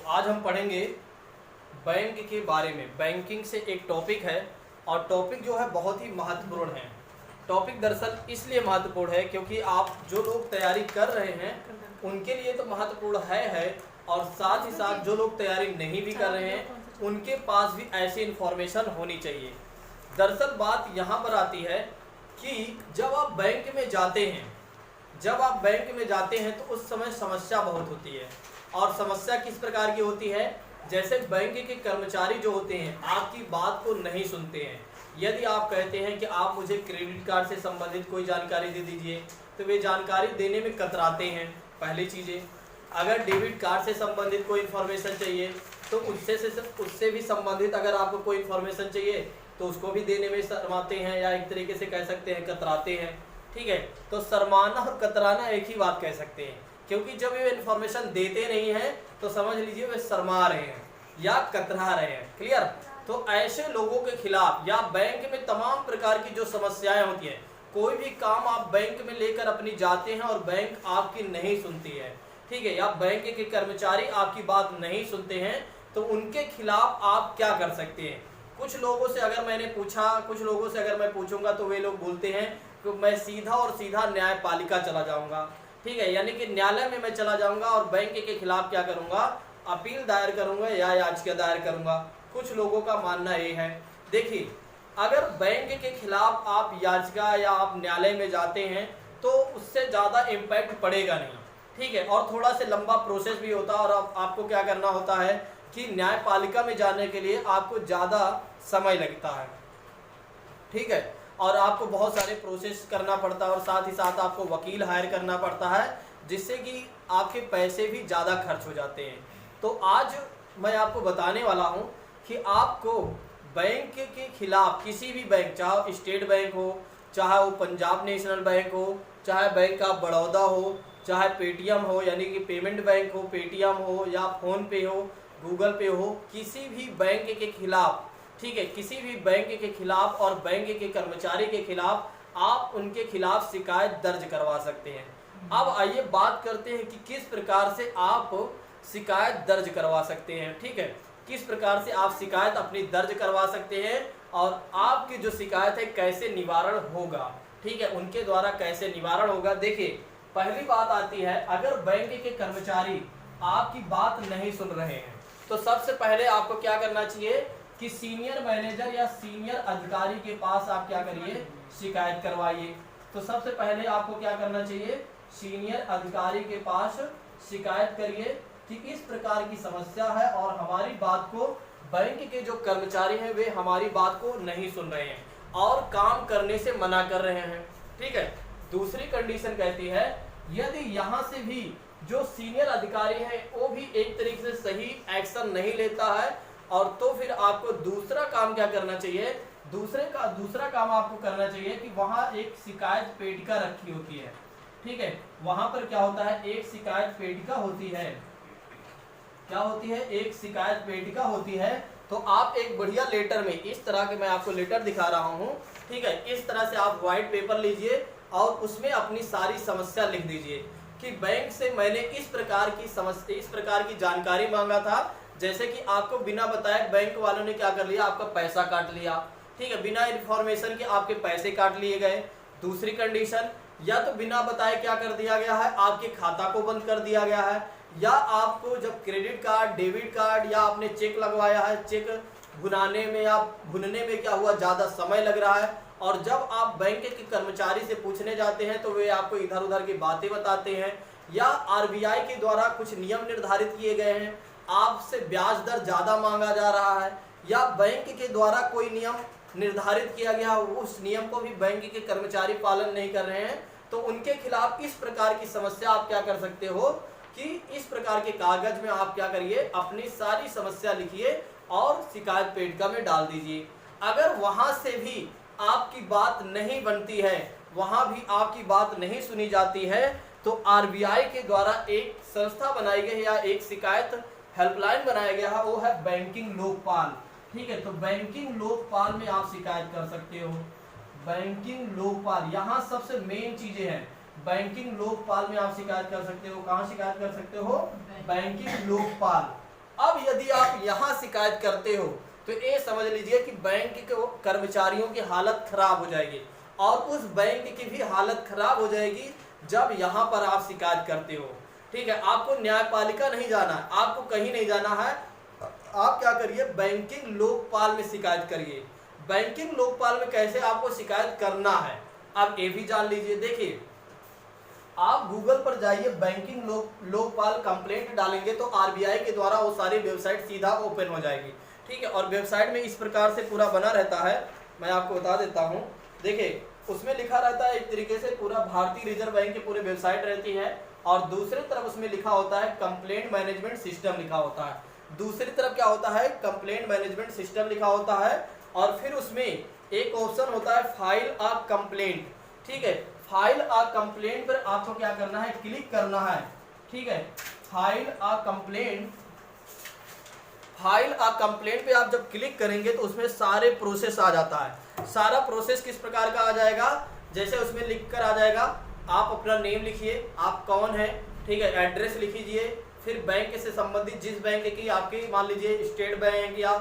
आज हम पढ़ेंगे बैंक के बारे में। बैंकिंग से एक टॉपिक है और टॉपिक जो है बहुत ही महत्वपूर्ण है। टॉपिक दरअसल इसलिए महत्वपूर्ण है क्योंकि आप जो लोग तैयारी कर रहे हैं उनके लिए तो महत्वपूर्ण है और साथ ही साथ जो लोग तैयारी नहीं भी कर रहे हैं उनके पास भी ऐसी इन्फॉर्मेशन होनी चाहिए। दरअसल बात यहाँ पर आती है कि जब आप बैंक में जाते हैं तो उस समय समस्या बहुत होती है। और समस्या किस प्रकार की होती है? जैसे बैंक के कर्मचारी जो होते हैं आपकी बात को नहीं सुनते हैं। यदि आप कहते हैं कि आप मुझे क्रेडिट कार्ड से संबंधित कोई जानकारी दे दीजिए तो वे जानकारी देने में कतराते हैं। पहली चीज़ें, अगर डेबिट कार्ड से संबंधित कोई इन्फॉर्मेशन चाहिए तो उससे भी संबंधित अगर आपको कोई इन्फॉर्मेशन चाहिए तो उसको भी देने में शर्माते हैं या एक तरीके से कह सकते हैं कतराते हैं। ठीक है, तो शर्माना और कतराना एक ही बात कह सकते हैं, क्योंकि जब वे इन्फॉर्मेशन देते नहीं हैं तो समझ लीजिए वे शर्मा रहे हैं या कतरा रहे हैं। क्लियर? तो ऐसे लोगों के खिलाफ या बैंक में तमाम प्रकार की जो समस्याएं होती हैं, कोई भी काम आप बैंक में लेकर अपनी जाते हैं और बैंक आपकी नहीं सुनती है, ठीक है, या बैंक के कर्मचारी आपकी बात नहीं सुनते हैं तो उनके खिलाफ आप क्या कर सकते हैं? कुछ लोगों से अगर मैं पूछूंगा तो वे लोग बोलते हैं कि मैं सीधा न्यायपालिका चला जाऊंगा। ठीक है, यानी कि न्यायालय में मैं चला जाऊंगा और बैंक के खिलाफ क्या करूंगा? अपील दायर करूंगा या याचिका दायर करूंगा। कुछ लोगों का मानना ये है। देखिए, अगर बैंक के खिलाफ आप याचिका या आप न्यायालय में जाते हैं तो उससे ज़्यादा इम्पैक्ट पड़ेगा नहीं। ठीक है, और थोड़ा सा लंबा प्रोसेस भी होता है और आपको क्या करना होता है कि न्यायपालिका में जाने के लिए आपको ज़्यादा समय लगता है। ठीक है, और आपको बहुत सारे प्रोसेस करना पड़ता है और साथ ही साथ आपको वकील हायर करना पड़ता है, जिससे कि आपके पैसे भी ज़्यादा खर्च हो जाते हैं। तो आज मैं आपको बताने वाला हूं कि आपको बैंक के खिलाफ किसी भी बैंक, चाहे स्टेट बैंक हो, चाहे वो पंजाब नेशनल बैंक हो, चाहे बैंक ऑफ बड़ौदा हो, चाहे पेटीएम हो यानी कि पेमेंट बैंक हो, पेटीएम हो या फ़ोन पे हो, गूगल पे हो, किसी भी बैंक के खिलाफ, ठीक है, किसी भी बैंक के खिलाफ और बैंक के कर्मचारी के खिलाफ आप उनके खिलाफ शिकायत दर्ज करवा सकते हैं। अब आइए बात करते हैं कि किस प्रकार से आप शिकायत दर्ज करवा सकते हैं। ठीक है, किस प्रकार से आप शिकायत अपनी दर्ज करवा सकते हैं और आपकी जो शिकायत है कैसे निवारण होगा। ठीक है, उनके द्वारा कैसे निवारण होगा। देखिए, पहली बात आती है, अगर बैंक के कर्मचारी आपकी बात नहीं सुन रहे हैं तो सबसे पहले आपको क्या करना चाहिए कि सीनियर मैनेजर या सीनियर अधिकारी के पास आप क्या करिए? शिकायत करवाइए। तो सबसे पहले आपको क्या करना चाहिए? सीनियर अधिकारी के पास शिकायत करिए कि इस प्रकार की समस्या है और हमारी बात को बैंक के जो कर्मचारी हैं वे हमारी बात को नहीं सुन रहे हैं और काम करने से मना कर रहे हैं। ठीक है, दूसरी कंडीशन कहती है, यदि यहाँ से भी जो सीनियर अधिकारी है वो भी एक तरीके से सही एक्शन नहीं लेता है और तो फिर आपको दूसरा काम क्या करना चाहिए? दूसरा काम आपको करना चाहिए कि वहाँ एक शिकायत पेटिका रखी होती है। ठीक है, वहाँ पर क्या होता है? एक शिकायत पेटिका होती है। क्या होती है? एक शिकायत पेटिका होती है। तो आप एक बढ़िया लेटर में, इस तरह के मैं आपको लेटर दिखा रहा हूँ, ठीक है, इस तरह से आप व्हाइट पेपर लीजिए और उसमें अपनी सारी समस्या लिख दीजिए कि बैंक से मैंने इस प्रकार की जानकारी मांगा था, जैसे कि आपको बिना बताए बैंक वालों ने क्या कर लिया? आपका पैसा काट लिया। ठीक है, बिना इन्फॉर्मेशन के आपके पैसे काट लिए गए। दूसरी कंडीशन, या तो बिना बताए क्या कर दिया गया है? आपके खाता को बंद कर दिया गया है, या आपको जब क्रेडिट कार्ड, डेबिट कार्ड या आपने चेक लगवाया है, चेक भुनाने में या भुनने में क्या हुआ? ज़्यादा समय लग रहा है और जब आप बैंक के कर्मचारी से पूछने जाते हैं तो वे आपको इधर उधर की बातें बताते हैं, या आरबीआई के द्वारा कुछ नियम निर्धारित किए गए हैं, आपसे ब्याज दर ज़्यादा मांगा जा रहा है, या बैंक के द्वारा कोई नियम निर्धारित किया गया उस नियम को भी बैंक के कर्मचारी पालन नहीं कर रहे हैं, तो उनके खिलाफ इस प्रकार की समस्या आप क्या कर सकते हो कि इस प्रकार के कागज में आप क्या करिए? अपनी सारी समस्या लिखिए और शिकायत पेटिका में डाल दीजिए। अगर वहाँ से भी आपकी बात नहीं बनती है, वहाँ भी आपकी बात नहीं सुनी जाती है, तो आरबीआई के द्वारा एक संस्था बनाई गई है या एक शिकायत हेल्पलाइन बनाया गया है, वो है बैंकिंग लोकपाल। ठीक है, तो बैंकिंग लोकपाल में आप शिकायत कर सकते हो। बैंकिंग लोकपाल, यहाँ सबसे मेन चीजें हैं। बैंकिंग लोकपाल में आप शिकायत कर सकते हो। कहाँ शिकायत कर सकते हो? बैंकिंग लोकपाल। अब यदि आप यहाँ शिकायत करते हो तो ये समझ लीजिए कि बैंक के कर्मचारियों की हालत खराब हो जाएगी, और उस बैंक की भी हालत खराब हो जाएगी जब यहाँ पर आप शिकायत करते हो। ठीक है, आपको न्यायपालिका नहीं जाना है, आपको कहीं नहीं जाना है, आप क्या करिए, बैंकिंग लोकपाल में शिकायत करिए। बैंकिंग लोकपाल में कैसे आपको शिकायत करना है आप ये भी जान लीजिए। देखिए, आप गूगल पर जाइए, बैंकिंग लोकपाल कंप्लेंट डालेंगे तो आरबीआई के द्वारा वो सारी वेबसाइट सीधा ओपन हो जाएगी। ठीक है, और वेबसाइट में इस प्रकार से पूरा बना रहता है, मैं आपको बता देता हूँ। देखिए, उसमें लिखा रहता है एक तरीके से पूरा भारतीय रिजर्व बैंक की पूरी वेबसाइट रहती है, और दूसरी तरफ उसमें लिखा होता है कंप्लेंट मैनेजमेंट सिस्टम लिखा होता है। दूसरी तरफ क्या होता है, कंप्लेंट मैनेजमेंट सिस्टम लिखा होता है, और फिर उसमें एक ऑप्शन होता है फाइल अ कंप्लेंट। ठीक है, फाइल अ कंप्लेंट पर आपको क्या करना है, क्लिक करना है। ठीक है, फाइल अ कंप्लेंट पे आप जब क्लिक करेंगे तो उसमें सारे प्रोसेस आ जाता है। सारा प्रोसेस किस प्रकार का आ जाएगा, जैसे उसमें लिख कर आ जाएगा, आप अपना नेम लिखिए, आप कौन है, ठीक है, एड्रेस लिख लीजिए, फिर बैंक से संबंधित जिस बैंक की आपकी, मान लीजिए स्टेट बैंक या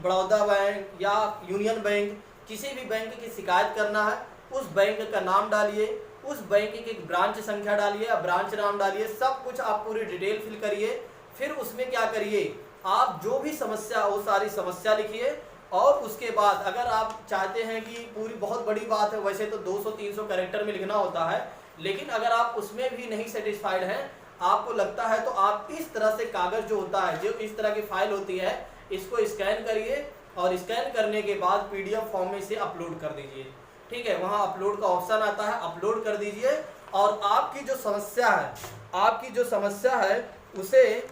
बड़ौदा बैंक या यूनियन बैंक, किसी भी बैंक की शिकायत करना है, उस बैंक का नाम डालिए, उस बैंक की ब्रांच संख्या डालिए या ब्रांच नाम डालिए, सब कुछ आप पूरी डिटेल फिल करिए। फिर उसमें क्या करिए, आप जो भी समस्या, वो सारी समस्या लिखिए, और उसके बाद अगर आप चाहते हैं कि पूरी बहुत बड़ी बात है, वैसे तो 200-300 कैरेक्टर में लिखना होता है, लेकिन अगर आप उसमें भी नहीं सेटिस्फाइड हैं, आपको लगता है, तो आप इस तरह से कागज जो होता है, जो इस तरह की फाइल होती है, इसको स्कैन करिए, और स्कैन करने के बाद पीडीएफ फॉर्म में से अपलोड कर दीजिए। ठीक है, वहाँ अपलोड का ऑप्शन आता है, अपलोड कर दीजिए, और आपकी जो समस्या है उसे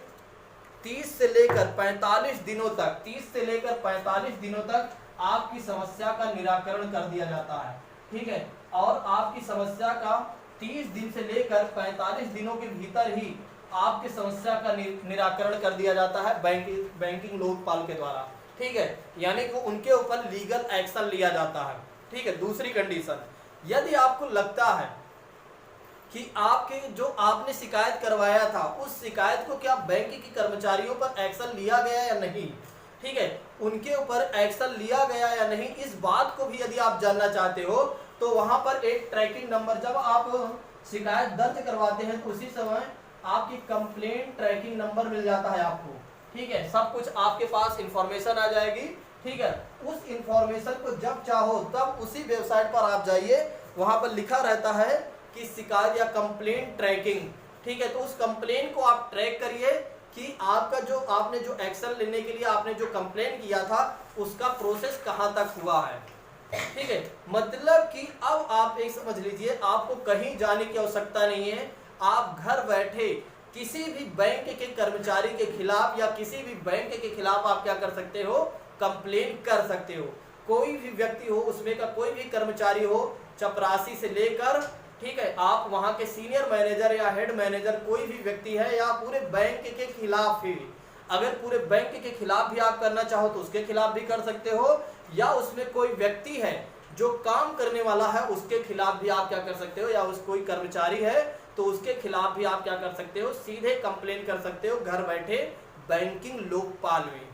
30 से लेकर 45 दिनों तक 30 से लेकर 45 दिनों तक आपकी समस्या का निराकरण कर दिया जाता है। ठीक है, और आपकी समस्या का 30 दिन से लेकर 45 दिनों के भीतर ही आपकी समस्या का निराकरण कर दिया जाता है बैंकिंग लोकपाल के द्वारा। ठीक है, यानी कि उनके ऊपर लीगल एक्शन लिया जाता है। ठीक है, दूसरी कंडीशन, यदि आपको लगता है कि आपके जो आपने शिकायत करवाया था, उस शिकायत को क्या बैंक के कर्मचारियों पर एक्शन लिया गया या नहीं, ठीक है, उनके ऊपर एक्शन लिया गया या नहीं, इस बात को भी यदि आप जानना चाहते हो, तो वहां पर एक ट्रैकिंग नंबर, जब आप शिकायत दर्ज करवाते हैं तो उसी समय आपकी कंप्लेंट ट्रैकिंग नंबर मिल जाता है आपको। ठीक है, सब कुछ आपके पास इंफॉर्मेशन आ जाएगी। ठीक है, उस इंफॉर्मेशन को जब चाहो तब उसी वेबसाइट पर आप जाइए, वहां पर लिखा रहता है कि शिकायत या कंप्लेंट ट्रैकिंग। ठीक है, तो उस कंप्लेंट को आप ट्रैक करिए कि आपका जो आपने जो एक्शन लेने के लिए आपने जो कंप्लेंट किया था, उसका प्रोसेस कहां तक हुआ है। ठीक है, मतलब कि अब आप एक समझ लीजिए, आपको कहीं जाने की आवश्यकता नहीं है, आप घर बैठे किसी भी बैंक के कर्मचारी के खिलाफ या किसी भी बैंक के खिलाफ आप क्या कर सकते हो, कंप्लेन कर सकते हो। कोई भी व्यक्ति हो, उसमें का कोई भी कर्मचारी हो, चपरासी से लेकर, ठीक है, आप वहां के सीनियर मैनेजर या हेड मैनेजर, कोई भी व्यक्ति है, या पूरे बैंक के खिलाफ ही, अगर पूरे बैंक के खिलाफ भी आप करना चाहो तो उसके खिलाफ भी कर सकते हो, या उसमें कोई व्यक्ति है जो काम करने वाला है उसके खिलाफ भी आप क्या कर सकते हो, या उस कोई कर्मचारी है तो उसके खिलाफ भी आप क्या कर सकते हो, सीधे कंप्लेन कर सकते हो घर बैठे बैंकिंग लोकपाल में।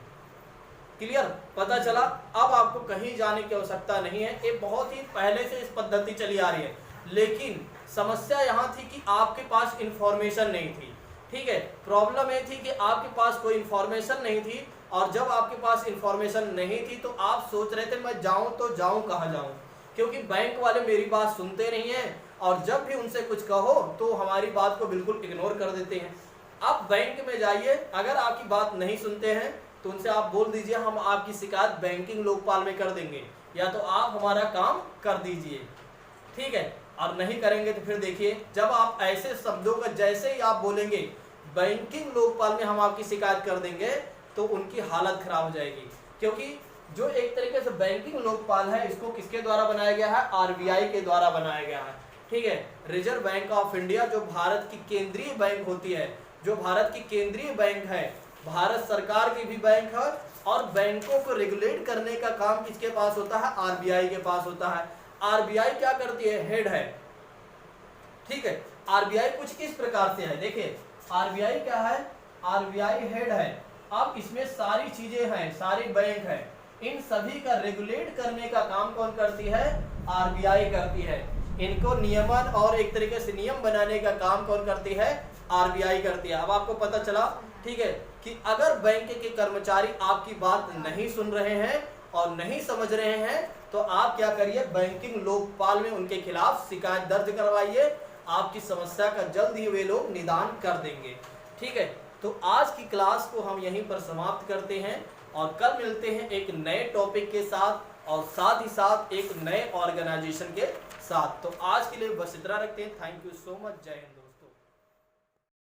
क्लियर, पता चला। अब आपको कहीं जाने की आवश्यकता नहीं है, ये बहुत ही पहले से इस पद्धति चली आ रही है, लेकिन समस्या यहाँ थी कि आपके पास इंफॉर्मेशन नहीं थी। ठीक है, प्रॉब्लम ये थी कि आपके पास कोई इंफॉर्मेशन नहीं थी, और जब आपके पास इंफॉर्मेशन नहीं थी तो आप सोच रहे थे मैं जाऊं तो जाऊं कहाँ जाऊं, क्योंकि बैंक वाले मेरी बात सुनते नहीं हैं, और जब भी उनसे कुछ कहो तो हमारी बात को बिल्कुल इग्नोर कर देते हैं। आप बैंक में जाइए, अगर आपकी बात नहीं सुनते हैं तो उनसे आप बोल दीजिए हम आपकी शिकायत बैंकिंग लोकपाल में कर देंगे, या तो आप हमारा काम कर दीजिए। ठीक है, और नहीं करेंगे तो फिर देखिए, जब आप ऐसे शब्दों का जैसे ही आप बोलेंगे बैंकिंग लोकपाल में हम आपकी शिकायत कर देंगे, तो उनकी हालत खराब हो जाएगी। क्योंकि जो एक तरीके से बैंकिंग लोकपाल है, इसको किसके द्वारा बनाया गया है, आरबीआई के द्वारा बनाया गया है। ठीक है, रिजर्व बैंक ऑफ इंडिया जो भारत की केंद्रीय बैंक होती है, जो भारत की केंद्रीय बैंक है, भारत सरकार की भी बैंक है, और बैंकों को रेगुलेट करने का काम किसके पास होता है, आरबीआई के पास होता है। आरबीआई क्या करती है, हेड है। ठीक है, आरबीआई कुछ इस प्रकार से है, देखिए आरबीआई क्या है, आरबीआई हेड है, अब इसमें सारी चीजें हैं, सारे बैंक हैं, इन सभी का रेगुलेट करने का काम कौन करती है? आरबीआई करती है। इनको नियमन और एक तरीके से नियम बनाने का काम कौन करती है? आरबीआई करती है। अब आपको पता चला, ठीक है, कि अगर बैंक के कर्मचारी आपकी बात नहीं सुन रहे हैं और नहीं समझ रहे हैं तो आप क्या करिए, बैंकिंग लोकपाल में उनके खिलाफ शिकायत दर्ज करवाइए। आपकी समस्या का जल्द ही वे लोग निदान कर देंगे। ठीक है, तो आज की क्लास को हम यहीं पर समाप्त करते हैं और कल मिलते हैं एक नए टॉपिक के साथ और साथ ही साथ एक नए ऑर्गेनाइजेशन के साथ। तो आज के लिए बस इतना रखते हैं। Thank you so much. जय हिंद।